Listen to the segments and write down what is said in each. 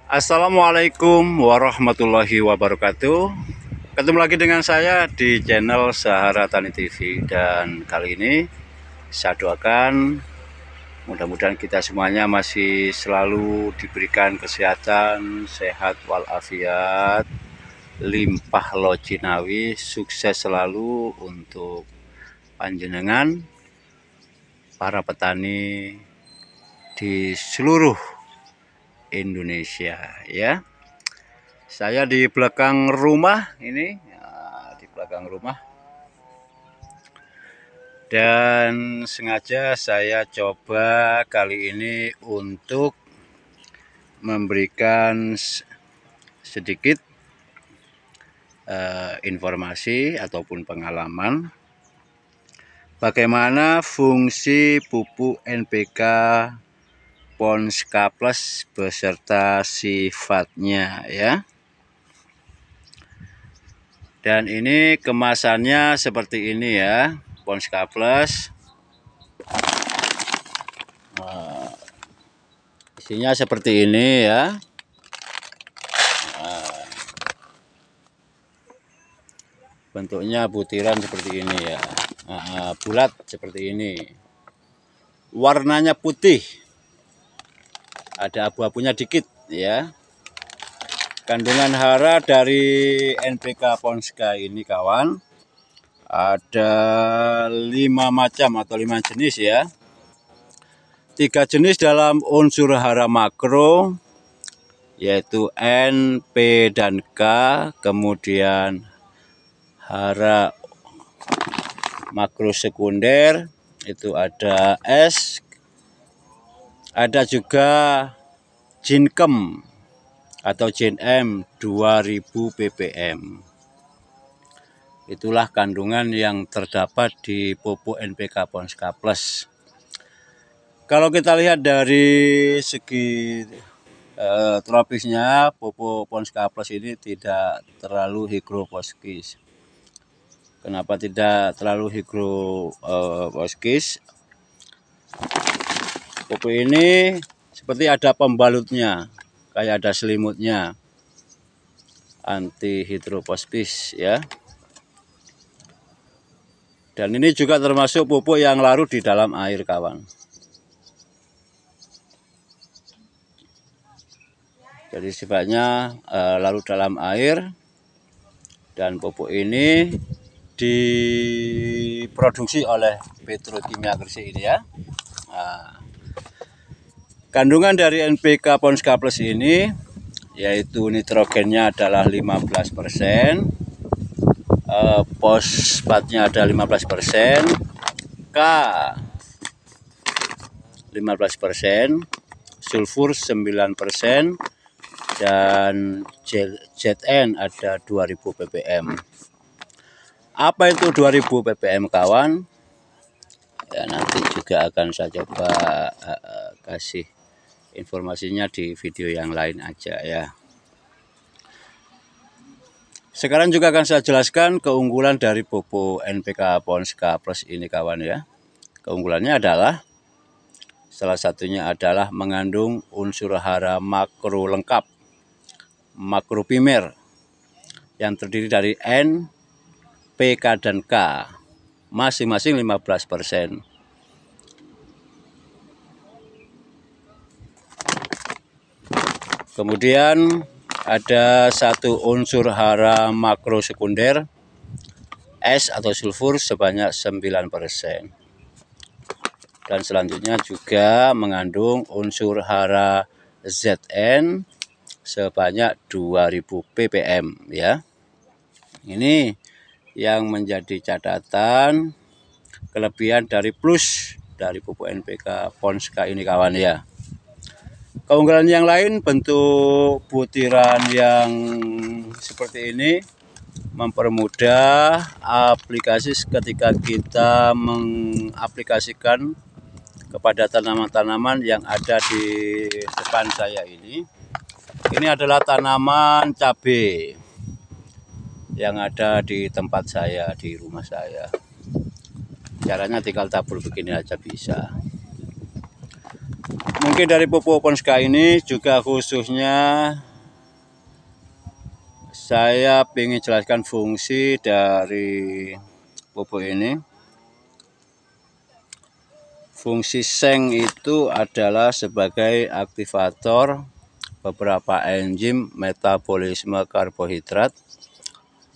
Assalamualaikum warahmatullahi wabarakatuh. Ketemu lagi dengan saya di channel Sahara Tani TV. Dan kali ini saya doakan mudah-mudahan kita semuanya masih selalu diberikan kesehatan, sehat walafiat, limpah lojinawi, sukses selalu untuk panjenengan para petani di seluruh Indonesia ya. Saya di belakang rumah ini, di belakang rumah, dan sengaja saya coba kali ini untuk memberikan sedikit informasi ataupun pengalaman bagaimana fungsi pupuk NPK Ponska Plus beserta sifatnya ya. Dan ini kemasannya seperti ini ya, Ponska Plus. Isinya seperti ini ya. Bentuknya butiran seperti ini ya, bulat seperti ini. Warnanya putih, ada abu-abunya dikit ya. Kandungan hara dari NPK Ponska ini kawan, ada 5 macam atau 5 jenis ya. 3 jenis dalam unsur hara makro, yaitu N, P, dan K. Kemudian hara makro sekunder itu ada S, ada juga Jinkem atau JNM 2000 ppm. Itulah kandungan yang terdapat di pupuk NPK Ponska Plus. Kalau kita lihat dari segi tropisnya, pupuk Ponska Plus ini tidak terlalu higrofoskis. Kenapa tidak terlalu higrofoskis? Pupuk ini seperti ada pembalutnya, kayak ada selimutnya, anti hidrofoskis ya. Dan ini juga termasuk pupuk yang larut di dalam air kawan. Jadi sifatnya larut dalam air. Dan pupuk ini diproduksi oleh Petrokimia Gresik ini ya. Kandungan dari NPK Ponska Plus ini yaitu nitrogennya adalah 15%, fosfatnya ada 15%, K 15%, sulfur 9%, dan ZN ada 2000 ppm. Apa itu 2000 ppm kawan? Ya, nanti juga akan saya coba kasih informasinya di video yang lain aja ya. Sekarang juga akan saya jelaskan keunggulan dari pupuk NPK Ponska Plus ini kawan ya. Keunggulannya adalah salah satunya adalah mengandung unsur hara makro lengkap, makro primer, yang terdiri dari N, P, K, dan K, masing-masing 15%. Kemudian ada satu unsur hara makro sekunder, S atau sulfur, sebanyak 9%. Dan selanjutnya juga mengandung unsur hara ZN sebanyak 2000 ppm ya. Ini yang menjadi catatan kelebihan dari plus dari pupuk NPK Ponska ini kawan ya. Keunggulan yang lain, bentuk butiran yang seperti ini mempermudah aplikasi ketika kita mengaplikasikan kepada tanaman-tanaman yang ada di depan saya ini. Ini adalah tanaman cabai yang ada di tempat saya, di rumah saya. Caranya tinggal tabur begini aja bisa. Mungkin dari pupuk Ponska ini juga khususnya saya ingin jelaskan fungsi dari pupuk ini. Fungsi seng itu adalah sebagai aktivator beberapa enzim metabolisme karbohidrat,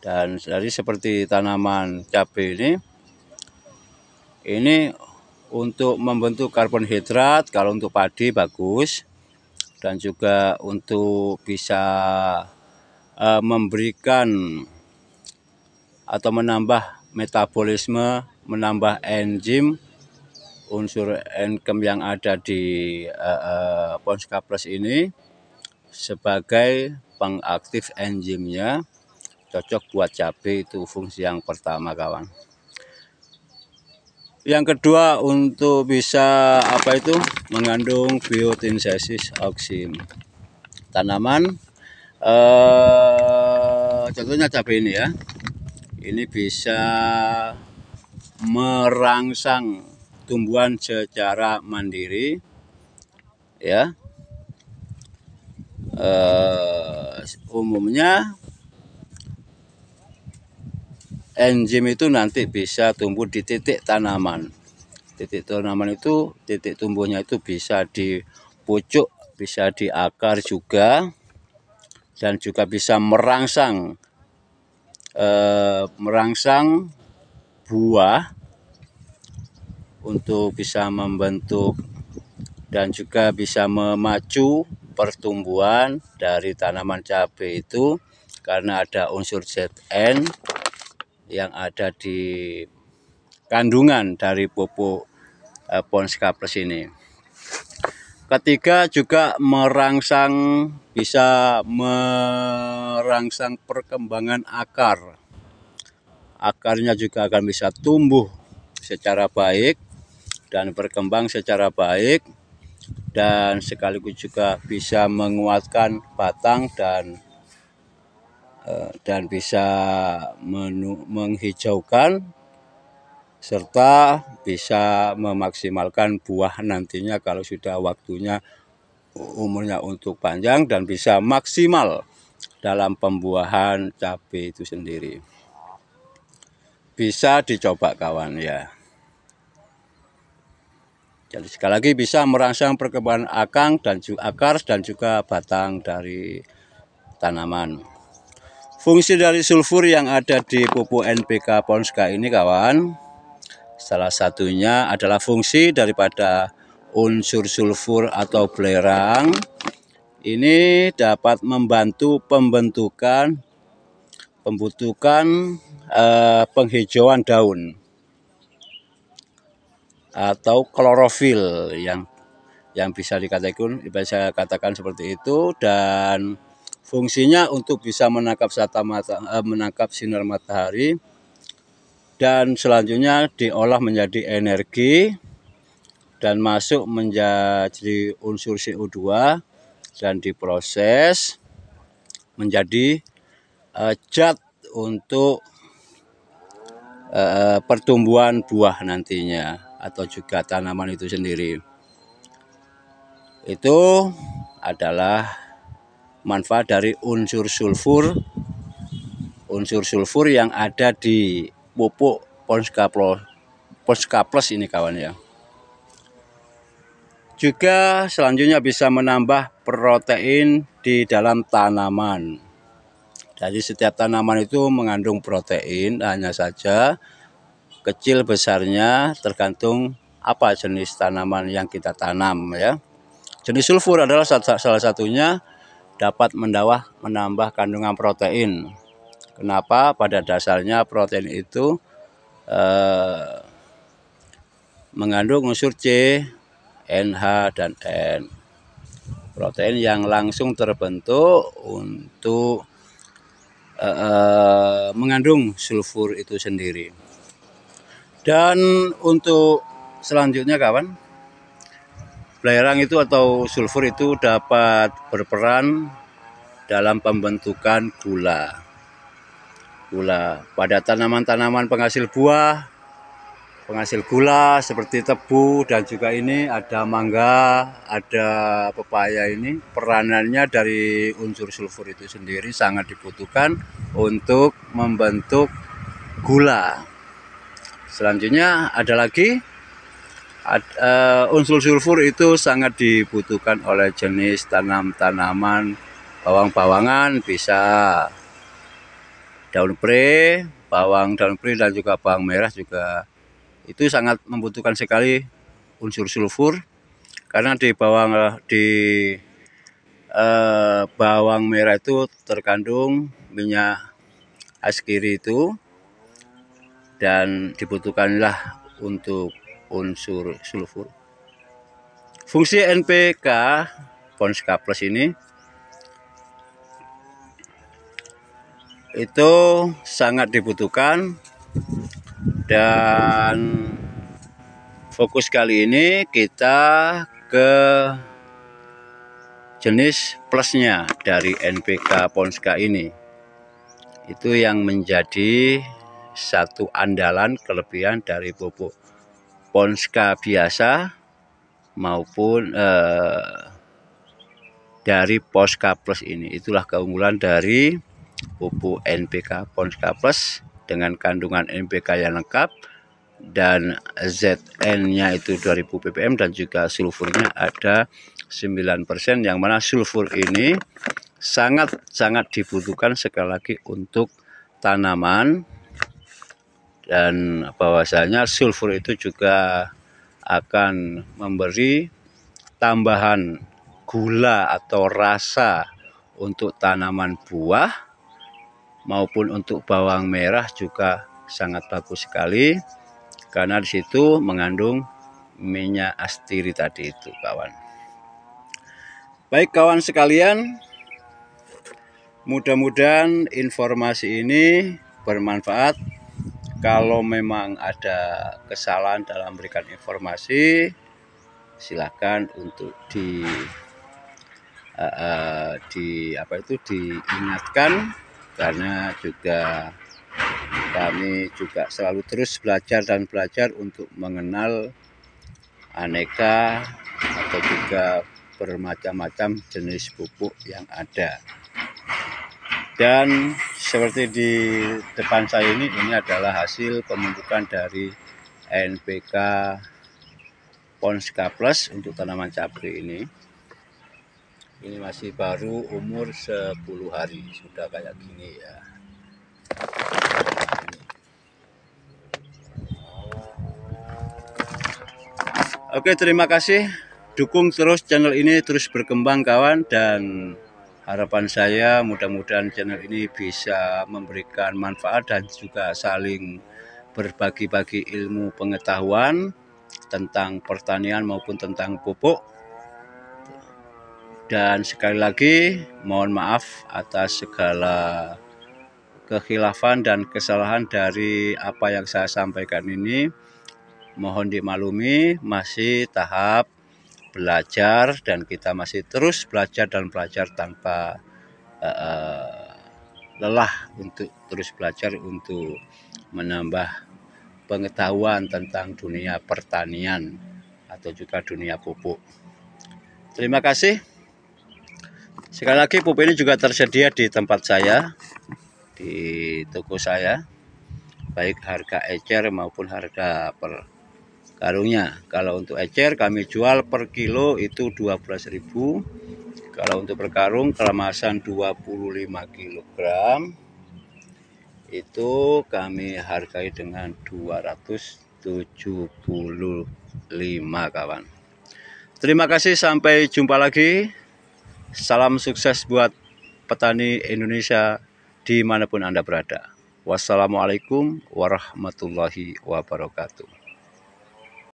dan dari seperti tanaman cabai ini untuk membentuk karbohidrat. Kalau untuk padi bagus, dan juga untuk bisa memberikan atau menambah metabolisme, menambah enzim unsur enkem yang ada di Ponska Plus ini sebagai pengaktif enzimnya, cocok buat cabai. Itu fungsi yang pertama, kawan. Yang kedua, untuk bisa mengandung biotintesis oksim tanaman. Contohnya cabai ini ya, ini bisa merangsang tumbuhan secara mandiri ya. Umumnya enzim itu nanti bisa tumbuh di titik tanaman. Titik tanaman itu, titik tumbuhnya itu bisa di pucuk, bisa di akar juga, dan juga bisa merangsang buah untuk bisa membentuk dan juga bisa memacu pertumbuhan dari tanaman cabai itu, karena ada unsur Zn yang ada di kandungan dari pupuk Ponska Plus ini. Ketiga, juga bisa merangsang perkembangan akar. Akarnya juga akan bisa tumbuh secara baik dan berkembang secara baik, dan sekaligus juga bisa menguatkan batang dan bisa menghijaukan serta bisa memaksimalkan buah nantinya kalau sudah waktunya umurnya untuk panjang, dan bisa maksimal dalam pembuahan cabai itu sendiri. Bisa dicoba, kawan ya. Jadi sekali lagi, bisa merangsang perkembangan akar dan juga batang dari tanaman. Fungsi dari sulfur yang ada di pupuk NPK Ponska ini, kawan, salah satunya adalah fungsi daripada unsur sulfur atau belerang. Ini dapat membantu pembentukan penghijauan daun atau klorofil yang bisa katakan seperti itu, dan fungsinya untuk bisa menangkap sinar matahari, dan selanjutnya diolah menjadi energi dan masuk menjadi unsur CO2 dan diproses menjadi zat untuk pertumbuhan buah nantinya atau juga tanaman itu sendiri. Itu adalah manfaat dari unsur sulfur yang ada di pupuk Ponska Plus ini, kawan ya. Juga selanjutnya bisa menambah protein di dalam tanaman. Jadi setiap tanaman itu mengandung protein, hanya saja kecil besarnya tergantung apa jenis tanaman yang kita tanam ya. Jenis sulfur adalah salah satunya dapat menambah kandungan protein. Kenapa? Pada dasarnya protein itu mengandung unsur C, NH, dan N. Protein yang langsung terbentuk untuk mengandung sulfur itu sendiri. Dan untuk selanjutnya, kawan, belerang itu atau sulfur itu dapat berperan dalam pembentukan gula pada tanaman-tanaman penghasil buah penghasil gula seperti tebu, dan juga ini ada mangga, ada pepaya. Ini peranannya dari unsur sulfur itu sendiri sangat dibutuhkan untuk membentuk gula. Selanjutnya ada lagi unsur sulfur itu sangat dibutuhkan oleh jenis tanaman bawang-bawangan, bisa daun pre, bawang daun pre, dan juga bawang merah juga itu sangat membutuhkan sekali unsur sulfur, karena di bawang merah itu terkandung minyak askiri itu, dan dibutuhkanlah untuk unsur sulfur. Fungsi NPK Ponska Plus ini itu sangat dibutuhkan, dan fokus kali ini kita ke jenis plusnya dari NPK Ponska ini. Itu yang menjadi satu andalan kelebihan dari pupuk Ponska biasa maupun dari Ponska Plus ini. Itulah keunggulan dari pupuk NPK Ponska Plus dengan kandungan NPK yang lengkap, dan ZN-nya itu 2000 ppm, dan juga sulfurnya ada 9%, yang mana sulfur ini sangat dibutuhkan sekali lagi untuk tanaman, dan bahwasanya sulfur itu juga akan memberi tambahan gula atau rasa untuk tanaman buah maupun untuk bawang merah, juga sangat bagus sekali karena di situ mengandung minyak astiri tadi itu, kawan. Baik kawan sekalian, mudah-mudahan informasi ini bermanfaat. Kalau memang ada kesalahan dalam memberikan informasi, silakan untuk diingatkan, karena juga kami juga selalu terus belajar dan belajar untuk mengenal aneka atau juga bermacam-macam jenis pupuk yang ada. Dan seperti di depan saya ini adalah hasil pembentukan dari NPK Ponska Plus untuk tanaman cabai ini. Ini masih baru, umur 10 hari, sudah kayak gini ya. Oke, terima kasih. Dukung terus channel ini terus berkembang kawan, dan harapan saya mudah-mudahan channel ini bisa memberikan manfaat dan juga saling berbagi-bagi ilmu pengetahuan tentang pertanian maupun tentang pupuk. Dan sekali lagi mohon maaf atas segala kekhilafan dan kesalahan dari apa yang saya sampaikan ini. Mohon dimaklumi, masih tahap belajar dan kita masih terus belajar dan belajar tanpa lelah, untuk terus belajar untuk menambah pengetahuan tentang dunia pertanian atau juga dunia pupuk. Terima kasih. Sekali lagi, pupuk ini juga tersedia di tempat saya, di toko saya, baik harga ecer maupun harga per karungnya. Kalau untuk ecer kami jual per kilo itu 12.000. Kalau untuk per karung kemasan 25 kg itu kami hargai dengan 275 kawan. Terima kasih, sampai jumpa lagi. Salam sukses buat petani Indonesia dimanapun Anda berada. Wassalamualaikum warahmatullahi wabarakatuh.